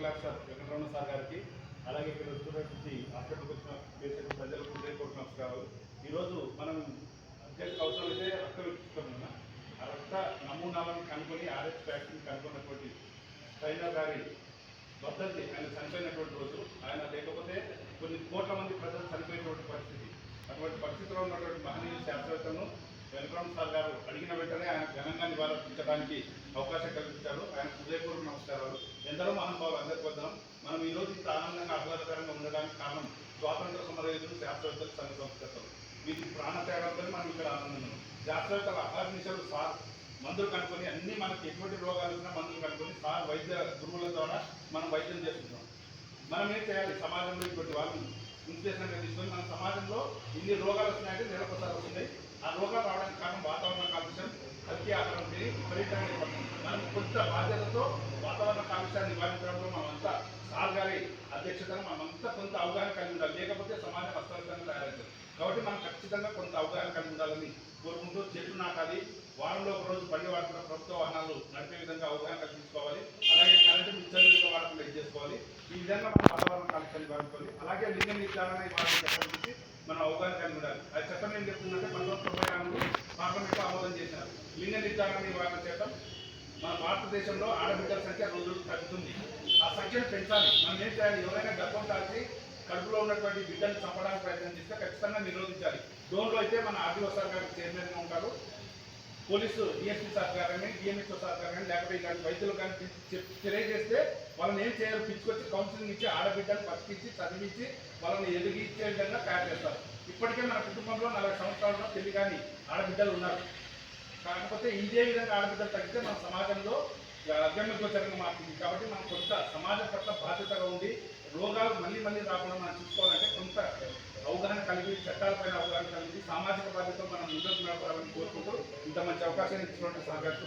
Class Venkataramana sir గారికి, అలాగే ఇక్కడ వచ్చినటువంటి హాస్పిటల్కి వచ్చిన పేషెంట్ ప్రజలకు హృదయపూర్వక నమస్కారాలు. ఈరోజు మనం అత్యంత అవసరమైతే రక్తం ఇస్తున్నాం. ఆ రక్త నమూనాలను కనుక్కొని ఆర్ఎస్ వ్యాక్సిన్ కనుక్కున్నటువంటి ట్రైనర్ గారి వర్ధంతి, ఆయన చనిపోయినటువంటి రోజు. ఆయన లేకపోతే కొన్ని కోట్ల మంది ప్రజలు చనిపోయినటువంటి పరిస్థితి. అటువంటి పరిస్థితిలో ఉన్నటువంటి మహనీయ శాస్త్రవేత్తలను వెంకటరమణ సార్ గారు అడిగిన వెంటనే ఆయన ఘనంగా నివాళులర్పించడానికి అవకాశం కల్పించారు. ఆయన హృదయపూర్వక నమస్కారాలు. ఎందరో మహానుభావులు అందరికీ వద్దాం. మనం ఈ రోజు ఇంత ఆనందంగా ఆహ్లాదకరంగా ఉండడానికి కారణం స్వాతంత్ర సమరయోధులు, శాస్త్రవేత్తలు, సంఘ సంస్కర్తలు. వీటి ప్రాణత్యాగంతో మనం ఇక్కడ ఆనందం. శాస్త్రవేత్తలు అహర్నిశలు సార్ మందులు కనుక్కొని అన్ని మనకి ఎటువంటి రోగాలు వచ్చినా మందులు కనుక్కొని సార్ వైద్య గురువుల ద్వారా మనం వైద్యం చేస్తున్నాం. మనం ఏం చేయాలి? సమాజంలో ఇటువంటి వాళ్ళని ఇన్స్పిరేషన్గా తీసుకొని మన సమాజంలో ఇన్ని రోగాలు వస్తున్నాయంటే నెలకొకసారి వస్తున్నాయి. ఆ రోగాలు రావడానికి కారణం వాతావరణ కాలుష్యం, అతి ఆహారం తిని విపరీతంగా ఏర్పడుతుంది. మనం కొంత బాధ్యతతో వాతావరణ కాలుష్యాన్ని నివారించడంలో మనమంతా సార్ గారి అధ్యక్షతను మనమంతా కొంత అవగాహన కలిగి ఉండాలి. లేకపోతే సమాజం అస్తవ్యస్తంగా తయారవుతుంది. కాబట్టి మనం ఖచ్చితంగా కొంత అవగాహన కలిగి ఉండాలని కోరుకుంటూ చెట్లు నాటాలి. వారంలో ఒక రోజు బండి వాడుతున్న ప్రభుత్వ వాహనాలు నడిపే విధంగా అవగాహన కల్పించుకోవాలి. అలాగే కరెంటు విచ్చలవిడిగా వాడకుండా ఇది చేసుకోవాలి. ఈ విధంగా మనం వాతావరణ కాలుష్యాన్ని నివారించుకోవాలి. అలాగే లింగ నిర్ధారణ వాటి చట్టం గురించి మనం అవగాహన కలిగి ఉండాలి. అది చట్టం ఏం చెప్తుందంటే 1996లో పార్లమెంట్లో ఆమోదం చేశారు. లింగ నిర్ధారణ నివారణ చట్టం. మన భారతదేశంలో ఆడబిడ్డల సంఖ్య రోజులు తగ్గుతుంది. ఆ సంఖ్యను పెంచాలి. మనం ఏం చేయాలి? ఎవరైనా గర్భం దాల్చి కడుపులో ఉన్నటువంటి బిడ్డను చంపడానికి ప్రయత్నం చేస్తే ఖచ్చితంగా నిరోధించాలి. డోన్లో అయితే మన ఆర్డీఓ సార్ గారు చైర్మన్గా ఉంటారు. పోలీసు డిఎస్పీ సార్ గారు కానీ, డిఎంహెచ్ఓ సార్ గారు కానీ, లేకపోతే ఇలాంటి వైద్యులు కానీ తెలియజేస్తే వాళ్ళని ఏం చేయాలి? పిలుచుకొచ్చి కౌన్సిలింగ్ ఇచ్చి ఆడబిడ్డను బతికించి చదివించి వాళ్ళని ఎదిగించే విధంగా తయారు చేస్తారు. ఇప్పటికే మన కుటుంబంలో 40 సంవత్సరాల్లో పెళ్లి కానీ ఆడబిడ్డలు ఉన్నారు. కాకపోతే ఇదే విధంగా ఆడబిడ్డలు తగ్గితే మన సమాజంలో అగమ్యగోచరంగా మారుతుంది. కాబట్టి మనం కొంత సమాజం పట్ల బాధ్యతగా ఉండి రోగాలు మళ్ళీ రాకుండా మనం చూసుకోవాలంటే కొంత అవగాహన కలిగి, చట్టాలపైన అవగాహన కలిగి, సామాజిక బాధ్యతతో మనం ముందుకు నడపాలని కోరుకుంటూ ఇంత మంచి అవకాశాన్ని ఇచ్చినటువంటి సహకారం